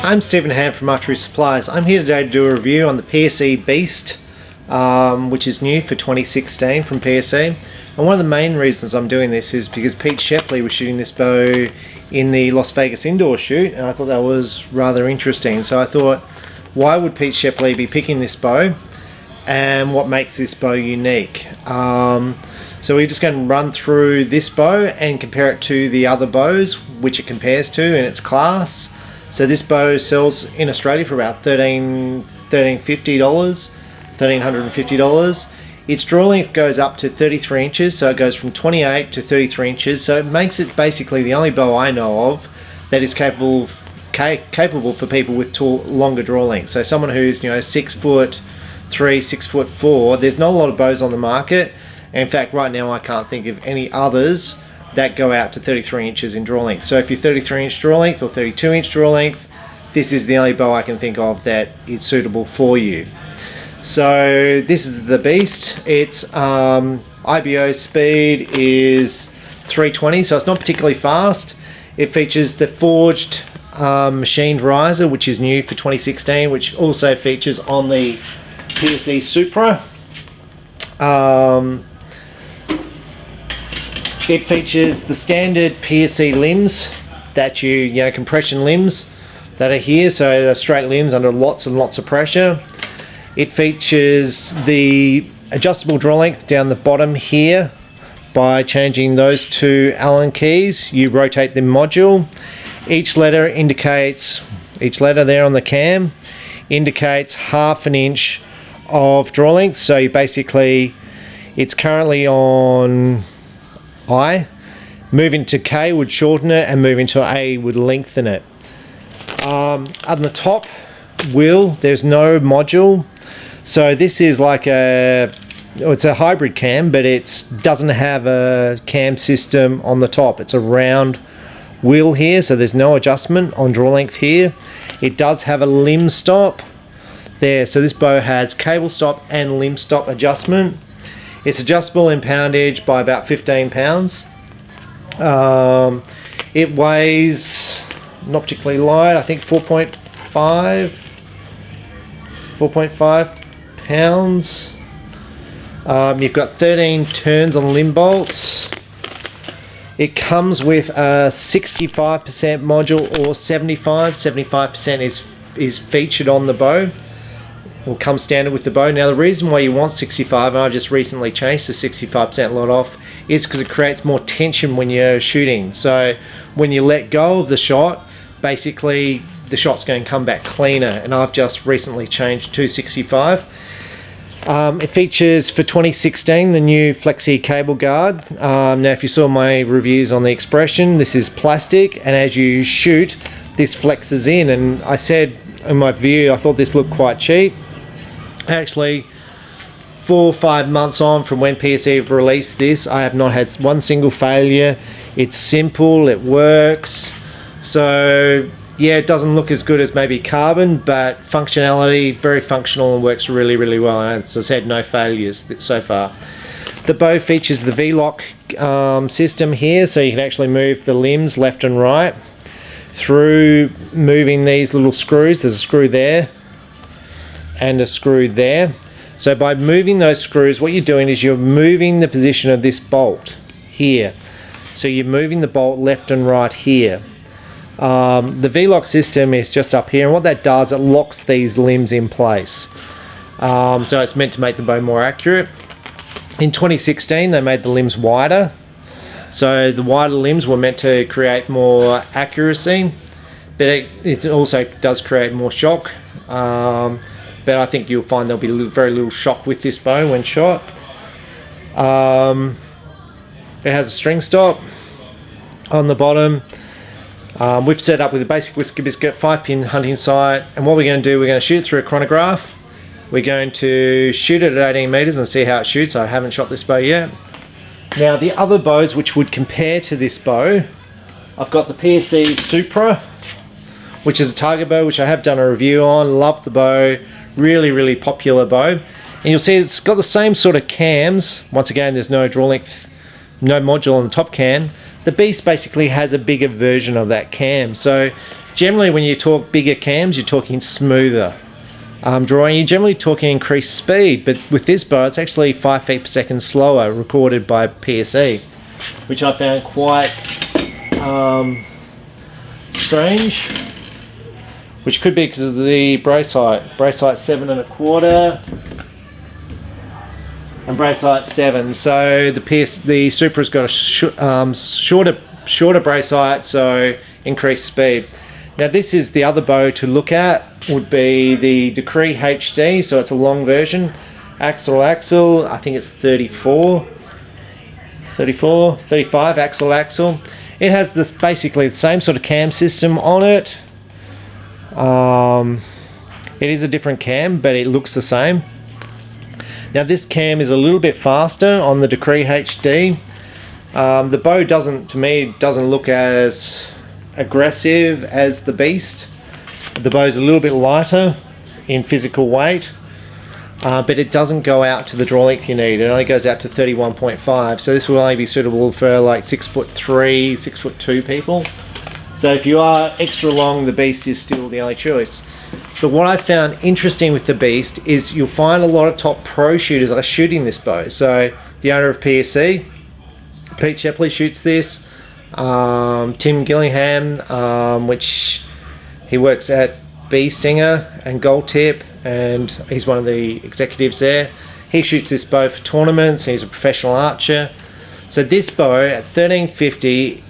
I'm Stephen Hand from Archery Supplies. I'm here today to do a review on the PSE Beast, which is new for 2016 from PSE. And one of the main reasons I'm doing this is because Pete Shepley was shooting this bow in the Las Vegas indoor shoot, and I thought that was rather interesting. So I thought, why would Pete Shepley be picking this bow, and what makes this bow unique? So we're just going to run through this bow and compare it to the other bows which it compares to in its class. So this bow sells in Australia for about $1,350. Its draw length goes up to 33 inches, so it goes from 28 to 33 inches. So it makes it basically the only bow I know of that is capable for people with longer draw lengths. So someone who's 6'3", 6'4". There's not a lot of bows on the market. And in fact, right now I can't think of any others that go out to 33 inches in draw length. So if you're 33 inch draw length or 32 inch draw length, this is the only bow I can think of that is suitable for you. So this is the Beast. Its IBO speed is 320, so it's not particularly fast. It features the forged machined riser, which is new for 2016, which also features on the PSE Supra. It features the standard PSE limbs that compression limbs that are here, so they're straight limbs under lots and lots of pressure. It features the adjustable draw length down the bottom here. By changing those two Allen keys, you rotate the module. Each letter there on the cam indicates half an inch of draw length. So you basically, it's currently on I. Moving to K would shorten it, and moving to A would lengthen it. On the top wheel, there's no module. So this is like it's a hybrid cam, but it doesn't have a cam system on the top. It's a round wheel here, so there's no adjustment on draw length here. It does have a limb stop there, so this bow has cable stop and limb stop adjustment. It's adjustable in poundage by about 15 pounds. It weighs not particularly light, I think 4.5 pounds. You've got 13 turns on limb bolts. It comes with a 65% module or 75% is featured on the bow. Will come standard with the bow. Now the reason why you want 65, and I've just recently changed the 65% lot off, is because it creates more tension when you're shooting. So when you let go of the shot, basically the shot's going to come back cleaner, and I've just recently changed to 65. It features for 2016 the new Flexi cable guard. Now if you saw my reviews on the Expression, this is plastic, and as you shoot this flexes in, and I said in my review I thought this looked quite cheap. Actually, 4 or 5 months on from when PSE have released this, I have not had one single failure. It's simple, it works. So yeah, it doesn't look as good as maybe carbon, but functionality, very functional and works really, really well. And as I said, no failures so far. The bow features the V-lock system here, so you can actually move the limbs left and right through moving these little screws. There's a screw there and a screw there. So by moving those screws, what you're doing is you're moving the position of this bolt here. So you're moving the bolt left and right here. The V-lock system is just up here, and what that does, it locks these limbs in place. So it's meant to make the bow more accurate. In 2016 they made the limbs wider, so the wider limbs were meant to create more accuracy, but it also does create more shock. But I think you'll find there'll be very little shock with this bow when shot. It has a string stop on the bottom. We've set up with a basic whisker biscuit 5-pin hunting sight, and what we're going to do, we're going to shoot it through a chronograph. We're going to shoot it at 18 meters and see how it shoots. I haven't shot this bow yet. Now the other bows which would compare to this bow, I've got the PSE Supra, which is a target bow, which I have done a review on. Love the bow, really, really popular bow. And you'll see it's got the same sort of cams. Once again, there's no draw length, no module on the top cam. The Beast basically has a bigger version of that cam. So generally when you talk bigger cams, you're talking smoother drawing. You're generally talking increased speed, but with this bow, it's actually 5 feet per second slower, recorded by PSE, which I found quite strange, which could be because of the brace height. Brace height 7 1/4 and brace height 7. So the Supra's got a shorter brace height, so increased speed. Now this is the other bow to look at, would be the Decree HD, so it's a long version. Axle, I think it's 35 axle. It has this basically the same sort of cam system on it. It is a different cam, but it looks the same. Now this cam is a little bit faster on the Decree HD. The bow doesn't look as aggressive as the Beast. The bow's a little bit lighter in physical weight, but it doesn't go out to the draw length you need. It only goes out to 31.5, so this will only be suitable for like 6'3", 6'2" people. So if you are extra long, the Beast is still the only choice. But what I found interesting with the Beast is you'll find a lot of top pro shooters are shooting this bow. So the owner of PSE, Pete Shepley, shoots this. Tim Gillingham, which he works at Bee Stinger and Gold Tip, and he's one of the executives there. He shoots this bow for tournaments. He's a professional archer. So this bow at $13.50,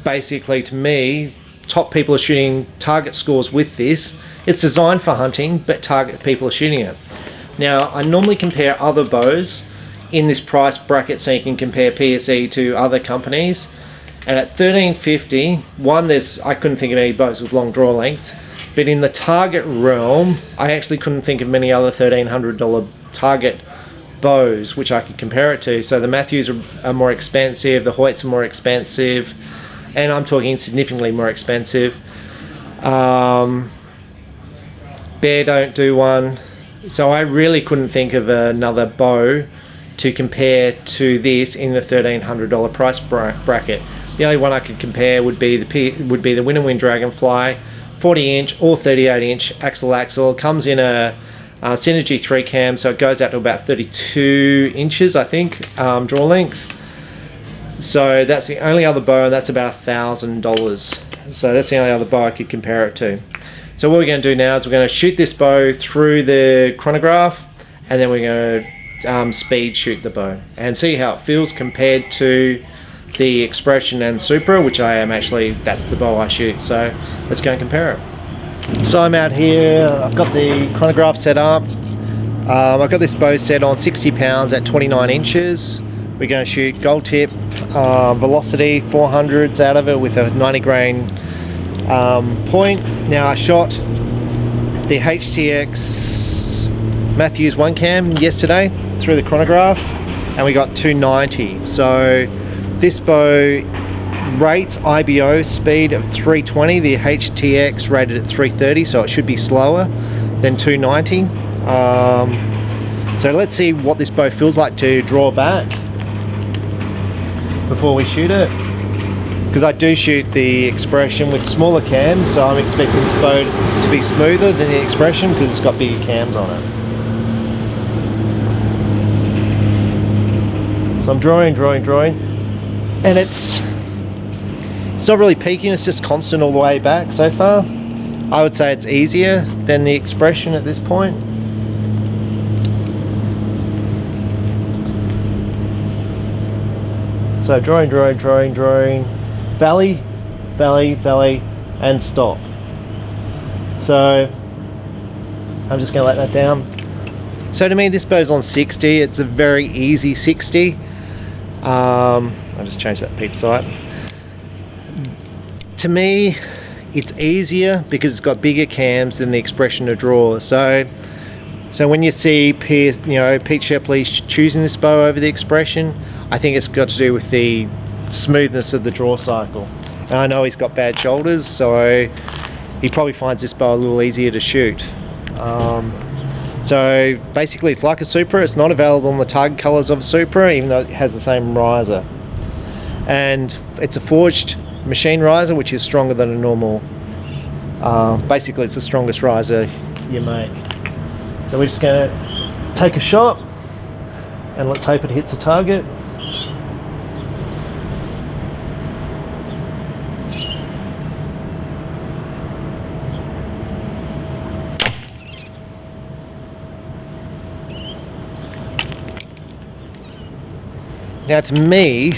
basically to me, top people are shooting target scores with this. It's designed for hunting, but target people are shooting it. Now I normally compare other bows in this price bracket, so you can compare PSE to other companies. And at $13.50, I couldn't think of any bows with long draw lengths, but in the target realm, I actually couldn't think of many other $1,300 target bows which I could compare it to. So the Matthews are more expensive, the Hoyts are more expensive, and I'm talking significantly more expensive. Bear don't do one, so I really couldn't think of another bow to compare to this in the $1,300 price bracket. The only one I could compare would be the Win and Win Dragonfly, 40-inch or 38-inch axle. It comes in a Synergy 3 cam, so it goes out to about 32 inches, I think, draw length. So that's the only other bow, and that's about $1,000. So that's the only other bow I could compare it to. So what we're going to do now is we're going to shoot this bow through the chronograph, and then we're going to speed shoot the bow and see how it feels compared to the Expression and Supra, which that's the bow I shoot. So let's go and compare it. So I'm out here, I've got the chronograph set up. I've got this bow set on 60 pounds at 29 inches. We're going to shoot Gold Tip Velocity 400s out of it with a 90 grain point. Now I shot the HTX Matthews 1 cam yesterday through the chronograph, and we got 290. So this bow rates IBO speed of 320, the HTX rated at 330, so it should be slower than 290. So let's see what this bow feels like to draw back before we shoot it, because I do shoot the Expression with smaller cams, so I'm expecting this bow to be smoother than the Expression because it's got bigger cams on it. So I'm drawing, and it's not really peaking, it's just constant all the way back so far. I would say it's easier than the Expression at this point. So drawing, valley, and stop. So I'm just going to let that down. So to me, this bow's on 60. It's a very easy 60. I'll just change that peep sight. To me, it's easier because it's got bigger cams than the Expression to draw. So when you see Pete Shepley choosing this bow over the Expression, I think it's got to do with the smoothness of the draw cycle. And I know he's got bad shoulders, so he probably finds this bow a little easier to shoot. So basically it's like a Supra. It's not available in the target colours of a Supra, even though it has the same riser. And it's a forged machine riser, which is stronger than a normal Basically it's the strongest riser you make. So we're just going to take a shot and let's hope it hits the target. Now to me,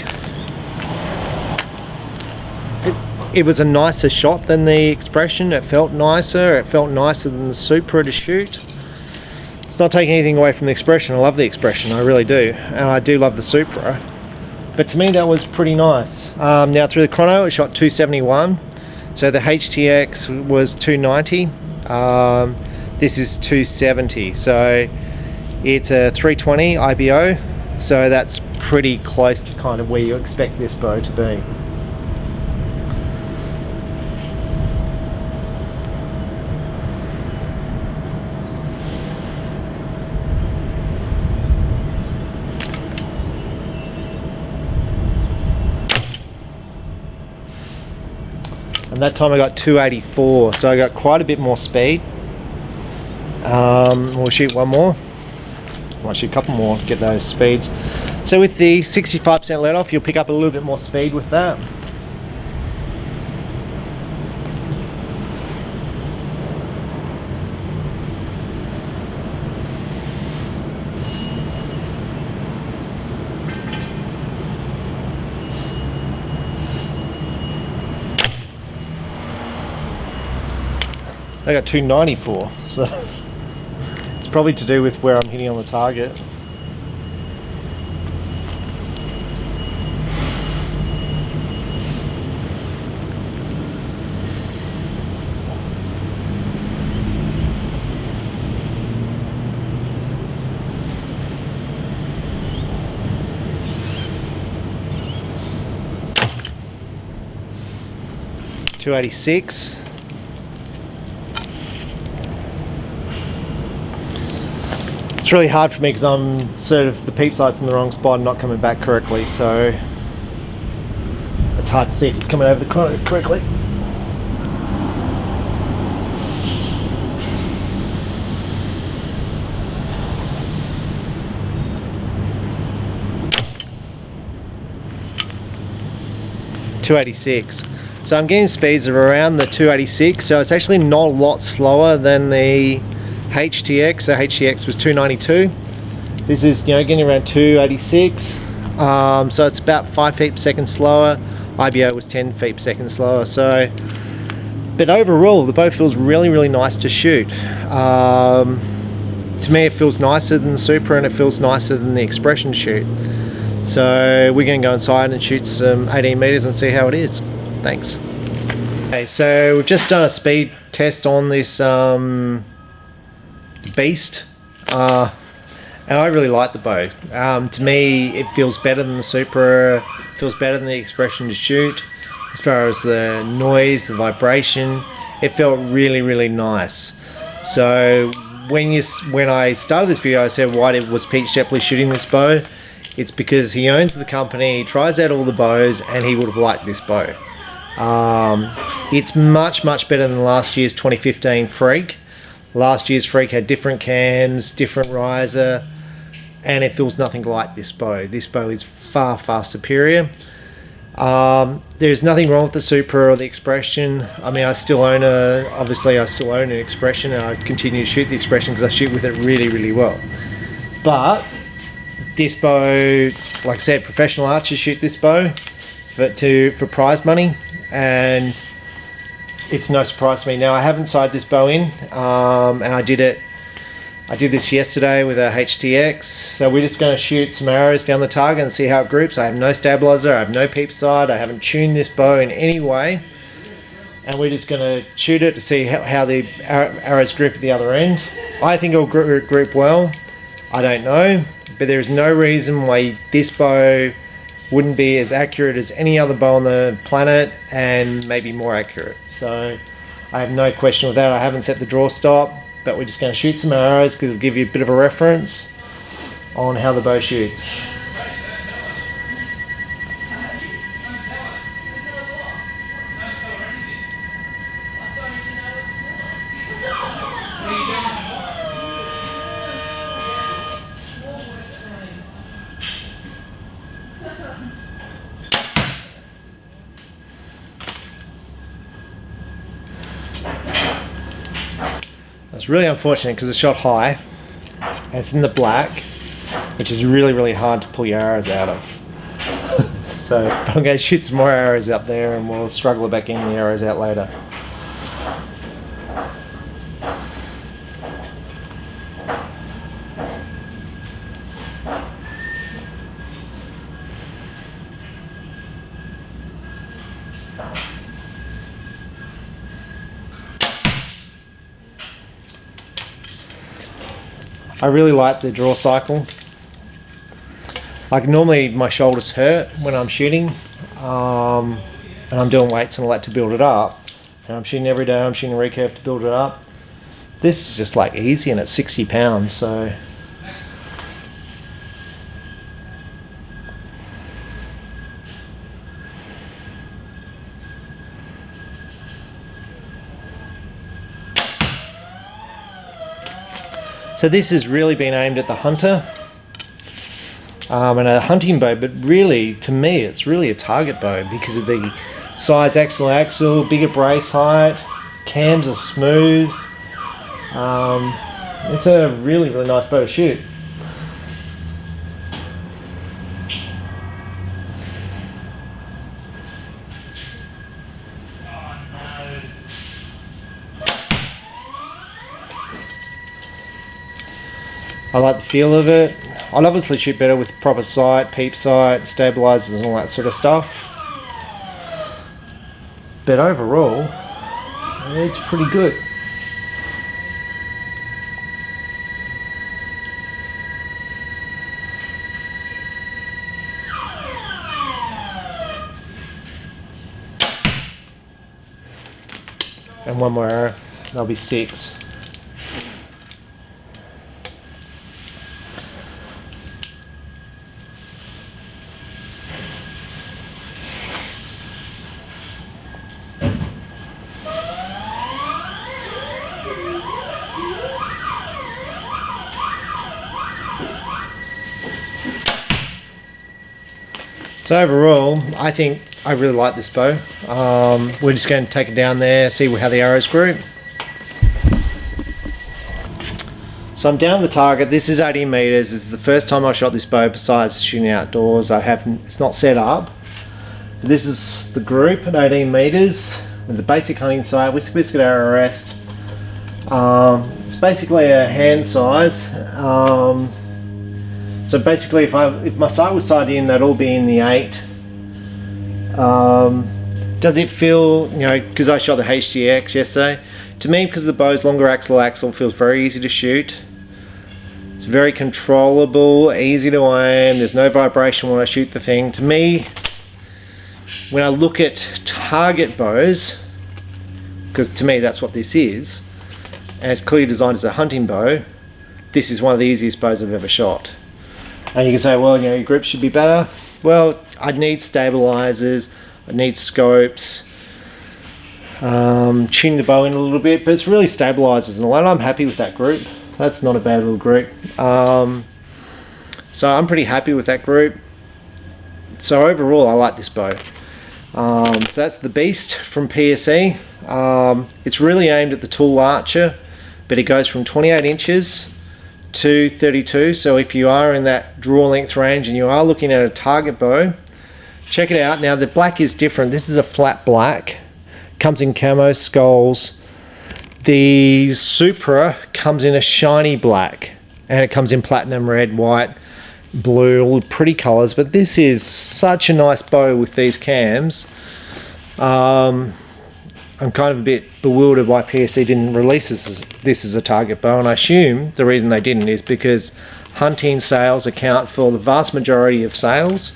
it was a nicer shot than the Expression. It felt nicer than the Supra to shoot. It's not taking anything away from the Expression. I love the Expression, I really do. And I do love the Supra. But to me that was pretty nice. Now through the Chrono it shot 271. So the HTX was 290. This is 270. So it's a 320 IBO. So that's pretty close to kind of where you expect this bow to be. And that time I got 284, so I got quite a bit more speed. We'll shoot one more. Might shoot a couple more, get those speeds. So with the 65% let off, you'll pick up a little bit more speed with that. I got 294, so it's probably to do with where I'm hitting on the target. .286. It's really hard for me because I'm sort of, the peep sight's in the wrong spot and not coming back correctly, so it's hard to see if it's coming over the corner correctly. .286. So I'm getting speeds of around the 286, so it's actually not a lot slower than the HTX. So HTX was 292. This is, you know, getting around 286. So it's about 5 feet per second slower. IBO was 10 feet per second slower. So, but overall, the bow feels really, really nice to shoot. To me, it feels nicer than the Supra, and it feels nicer than the Expression shoot. So we're going to go inside and shoot some 18 meters and see how it is. Thanks. Okay, so we've just done a speed test on this Beast, and I really like the bow. To me, it feels better than the Supra, feels better than the Expression to shoot. As far as the noise, the vibration, it felt really, really nice. So when I started this video, I said, why was Pete Shepley shooting this bow? It's because he owns the company, he tries out all the bows, and he would have liked this bow. It's much, much better than last year's 2015 Freak. Last year's Freak had different cams, different riser, and it feels nothing like this bow. This bow is far, far superior. There's nothing wrong with the Supra or the Expression. I mean, obviously I still own an Expression, and I continue to shoot the Expression because I shoot with it really, really well. But this bow, like I said, professional archers shoot this bow for prize money, and it's no surprise to me. Now, I haven't sighted this bow in, and I did this yesterday with a HTX, so we're just going to shoot some arrows down the target and see how it groups. I have no stabilizer, I have no peep sight, I haven't tuned this bow in any way, and we're just going to shoot it to see how the arrows group at the other end. I think it'll group well, I don't know, but there's no reason why this bow wouldn't be as accurate as any other bow on the planet, and maybe more accurate. So I have no question with that. I haven't set the draw stop, but we're just going to shoot some arrows because it'll give you a bit of a reference on how the bow shoots. It's really unfortunate because it's shot high and it's in the black, which is really, really hard to pull your arrows out of. So I'm going to shoot some more arrows out there and we'll struggle about getting the arrows out later. I really like the draw cycle. Like normally my shoulders hurt when I'm shooting and I'm doing weights and all that to build it up, and I'm shooting every day, I'm shooting recurve to build it up. This is just like easy and it's 60 pounds, so this has really been aimed at the hunter and a hunting bow, but really, to me, it's really a target bow because of the size axle, bigger brace height, cams are smooth. It's a really, really nice bow to shoot. I like the feel of it. I'd obviously shoot better with proper sight, peep sight, stabilizers and all that sort of stuff. But overall, it's pretty good. And one more arrow, that'll be 6. So overall, I think I really like this bow. We're just going to take it down there, see how the arrows grew. So I'm down the target. This is 18 meters. This is the first time I shot this bow besides shooting outdoors. It's not set up. This is the group at 18 meters with the basic hunting sight, whisk biscuit arrow rest. It's basically a hand size. So basically, if my sight was sighted in, that'd all be in the 8. Does it feel, because I shot the HDX yesterday, to me, because the bow's longer axle feels very easy to shoot. It's very controllable, easy to aim, there's no vibration when I shoot the thing. To me, when I look at target bows, because to me that's what this is, and it's clearly designed as a hunting bow, this is one of the easiest bows I've ever shot. And you can say, well, your grip should be better. Well, I'd need stabilizers, I'd need scopes, tune the bow in a little bit, but it's really stabilizers and all that. I'm happy with that group. That's not a bad little group. So I'm pretty happy with that group. So overall, I like this bow. So that's the Beast from PSE. It's really aimed at the tall archer, but it goes from 28 inches to 32. So if you are in that draw length range and you are looking at a target bow, check it out. Now the black is different. This is a flat black, comes in camo skulls. The Supra comes in a shiny black, and it comes in platinum, red, white, blue, all pretty colors. But this is such a nice bow with these cams. I'm kind of a bit bewildered why PSE didn't release this as a target bow, and I assume the reason they didn't is because hunting sales account for the vast majority of sales,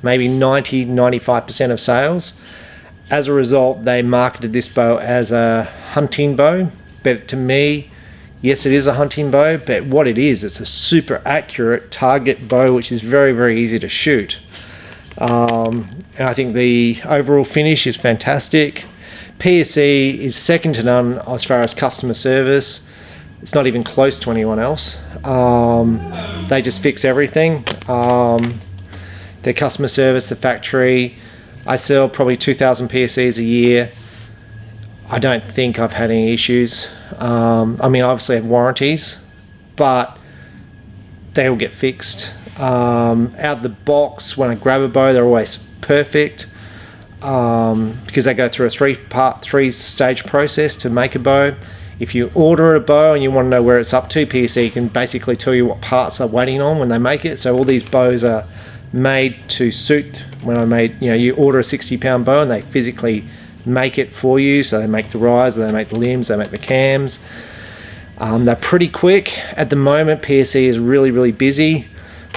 maybe 90-95% of sales. As a result, they marketed this bow as a hunting bow, but to me, yes, it is a hunting bow, but what it is, it's a super accurate target bow, which is very, very easy to shoot. And I think the overall finish is fantastic. PSE is second to none as far as customer service. It's not even close to anyone else. They just fix everything. Their customer service, the factory. I sell probably 2,000 PSEs a year. I don't think I've had any issues. I mean, obviously I have warranties, but they all get fixed. Out of the box, when I grab a bow, they're always perfect, because they go through a three-stage process to make a bow. If you order a bow and you want to know where it's up to, PSE can basically tell you what parts they're waiting on when they make it. So all these bows are made to suit. When I made, you order a 60-pound bow and they physically make it for you. So they make the riser, they make the limbs, they make the cams. They're pretty quick. At the moment, PSE is really, really busy.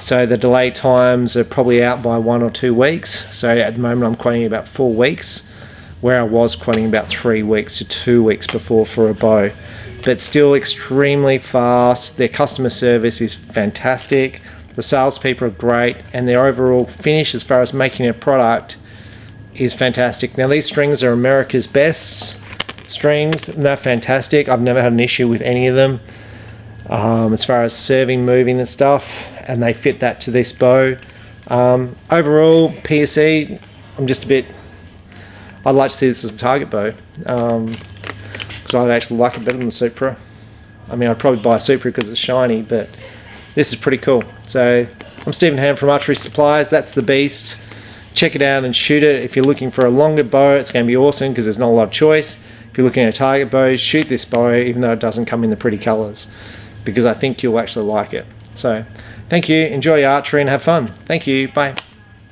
So the delay times are probably out by 1 or 2 weeks. So at the moment I'm quoting about 4 weeks, where I was quoting about 3 weeks to 2 weeks before for a bow. But still extremely fast. Their customer service is fantastic. The salespeople are great, and their overall finish as far as making a product is fantastic. Now these strings are America's best strings, and they're fantastic. I've never had an issue with any of them. As far as serving, moving and stuff, and they fit that to this bow. Overall, PSE, I'd like to see this as a target bow, because I actually like it better than the Supra. I mean, I'd probably buy a Supra because it's shiny, but this is pretty cool. So I'm Stephen Ham from Archery Supplies. That's the Beast. Check it out and shoot it. If you're looking for a longer bow, it's going to be awesome because there's not a lot of choice. If you're looking at a target bow, shoot this bow, even though it doesn't come in the pretty colors, because I think you'll actually like it. So thank you, enjoy your archery and have fun. Thank you, bye.